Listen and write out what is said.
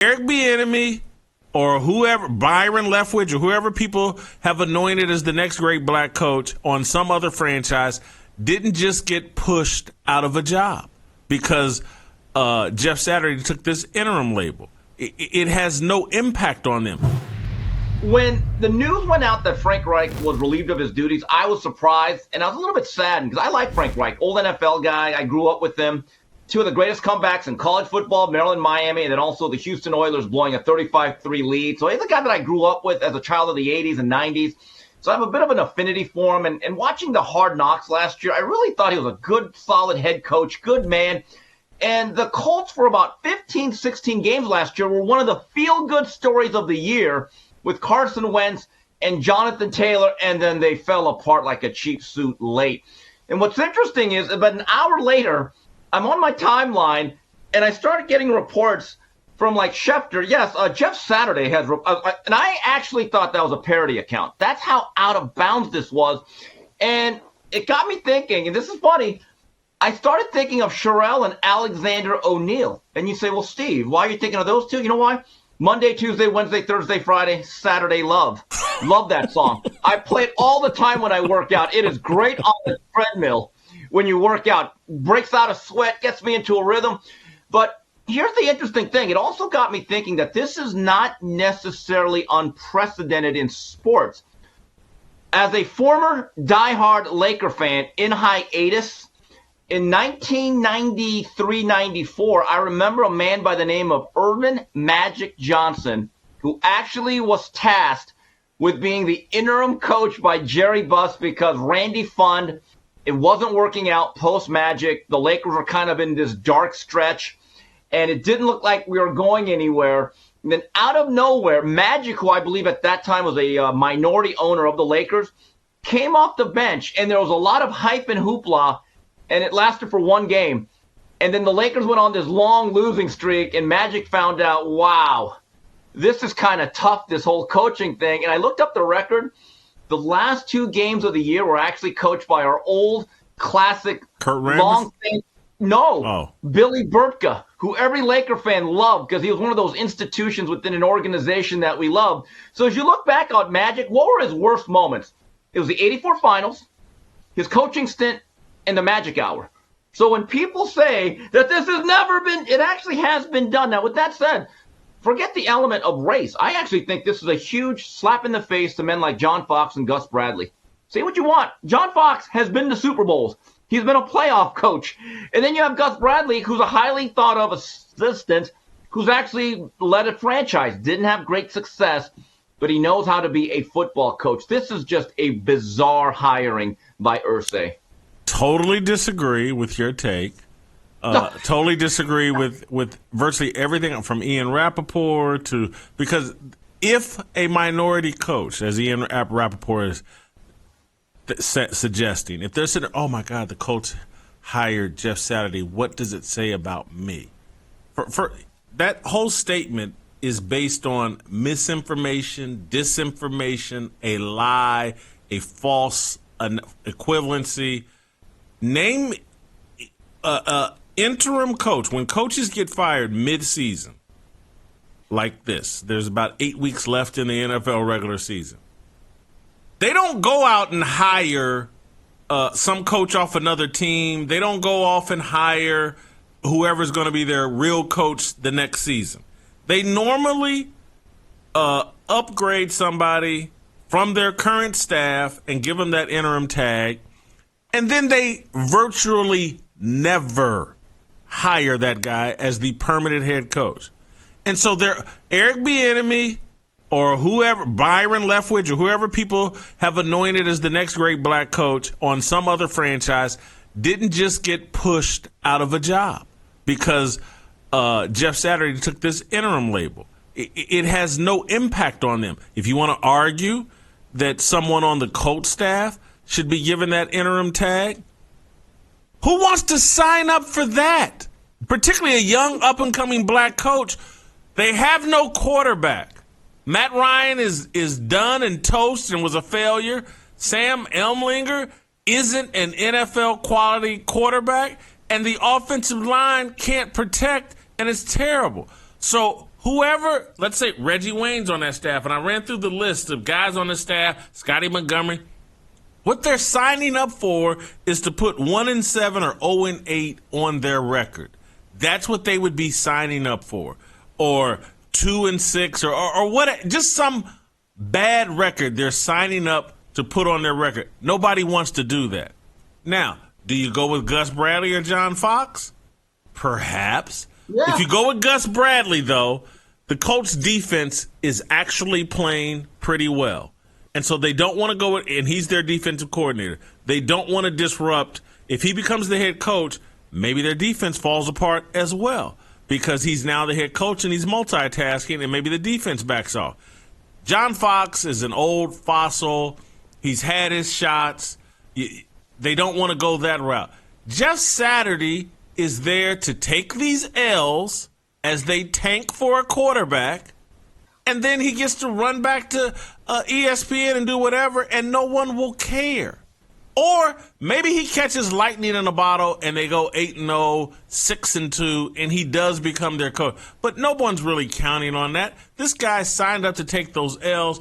Eric Bieniemy or whoever, Byron Leftwich or whoever people have anointed as the next great black coach on some other franchise didn't just get pushed out of a job because Jeff Saturday took this interim label. It has no impact on them. When the news went out that Frank Reich was relieved of his duties, I was surprised, and I was a little bit saddened because I like Frank Reich, old NFL guy. I grew up with him. Two of the greatest comebacks in college football, Maryland, Miami, and then also the Houston Oilers blowing a 35-3 lead. So he's a guy that I grew up with as a child of the 80s and 90s. So I have a bit of an affinity for him. And watching the Hard Knocks last year, I really thought he was a good, solid head coach, good man. And the Colts for about 15, 16 games last year were one of the feel-good stories of the year with Carson Wentz and Jonathan Taylor, and then they fell apart like a cheap suit late. And what's interesting is about an hour later, I'm on my timeline, and I started getting reports from like Schefter. Yes, Jeff Saturday has, and I actually thought that was a parody account. That's how out of bounds this was. And it got me thinking, and this is funny, I started thinking of Sherelle and Alexander O'Neal. And you say, well, Steve, why are you thinking of those two? You know why? Monday, Tuesday, Wednesday, Thursday, Friday, Saturday Love. Love that song. I play it all the time when I work out. It is great on the treadmill when you work out. Breaks out a sweat, gets me into a rhythm. But here's the interesting thing. It also got me thinking that this is not necessarily unprecedented in sports. As a former diehard Laker fan in hiatus, in 1993-94, I remember a man by the name of Earvin Magic Johnson, who actually was tasked with being the interim coach by Jerry Buss because Randy Fund, it wasn't working out post-Magic. The Lakers were kind of in this dark stretch, and it didn't look like we were going anywhere. And then out of nowhere, Magic, who I believe at that time was a minority owner of the Lakers, came off the bench, and there was a lot of hype and hoopla, and it lasted for one game. And then the Lakers went on this long losing streak, and Magic found out, wow, this is kind of tough, this whole coaching thing. And I looked up the record. The last two games of the year were actually coached by our old classic Billy Burtka, who every Laker fan loved because he was one of those institutions within an organization that we love. So as you look back on Magic, what were his worst moments? It was the 84 finals, his coaching stint, and the Magic Hour. So when people say that this has never been, it actually has been done. Now, with that said, forget the element of race. I actually think this is a huge slap in the face to men like John Fox and Gus Bradley. Say what you want. John Fox has been to Super Bowls. He's been a playoff coach. And then you have Gus Bradley, who's a highly thought of assistant, who's actually led a franchise. Didn't have great success, but he knows how to be a football coach. This is just a bizarre hiring by Irsay. Totally disagree with your take. Totally disagree with virtually everything from Ian Rappaport to, because if a minority coach, as Ian Rappaport is suggesting, if they're saying, oh my God, the Colts hired Jeff Saturday, what does it say about me? For that whole statement is based on misinformation, disinformation, a lie, a false equivalency. Name interim coach. When coaches get fired mid-season like this, there's about 8 weeks left in the NFL regular season. They don't go out and hire some coach off another team. They don't go off and hire whoever's going to be their real coach the next season. They normally upgrade somebody from their current staff and give them that interim tag. And then they virtually never hire that guy as the permanent head coach. And so Eric Bieniemy or whoever, Byron Leftwich or whoever people have anointed as the next great black coach on some other franchise didn't just get pushed out of a job because Jeff Saturday took this interim label. It has no impact on them. If you want to argue that someone on the Colts staff should be given that interim tag, who wants to sign up for that? Particularly a young, up-and-coming black coach. They have no quarterback. Matt Ryan is done and toast and was a failure. Sam Elmlinger isn't an NFL-quality quarterback, and the offensive line can't protect, and it's terrible. So Whoever, let's say Reggie Wayne's on that staff, and I ran through the list of guys on the staff, Scotty Montgomery, what they're signing up for is to put 1-7 or 0-8 on their record. That's what they would be signing up for. Or 2-6 or what, just some bad record they're signing up to put on their record. Nobody wants to do that. Now, do you go with Gus Bradley or John Fox? Perhaps. Yeah. If you go with Gus Bradley, though, the Colts defense is actually playing pretty well. And so they don't want to go with, and he's their defensive coordinator. They don't want to disrupt. If he becomes the head coach, maybe their defense falls apart as well because he's now the head coach and he's multitasking and maybe the defense backs off. John Fox is an old fossil. He's had his shots. They don't want to go that route. Jeff Saturday is there to take these L's as they tank for a quarterback, and then he gets to run back to ESPN and do whatever, and no one will care. Or maybe he catches lightning in a bottle and they go 8-0, 6-2, and he does become their coach. But no one's really counting on that. This guy signed up to take those L's.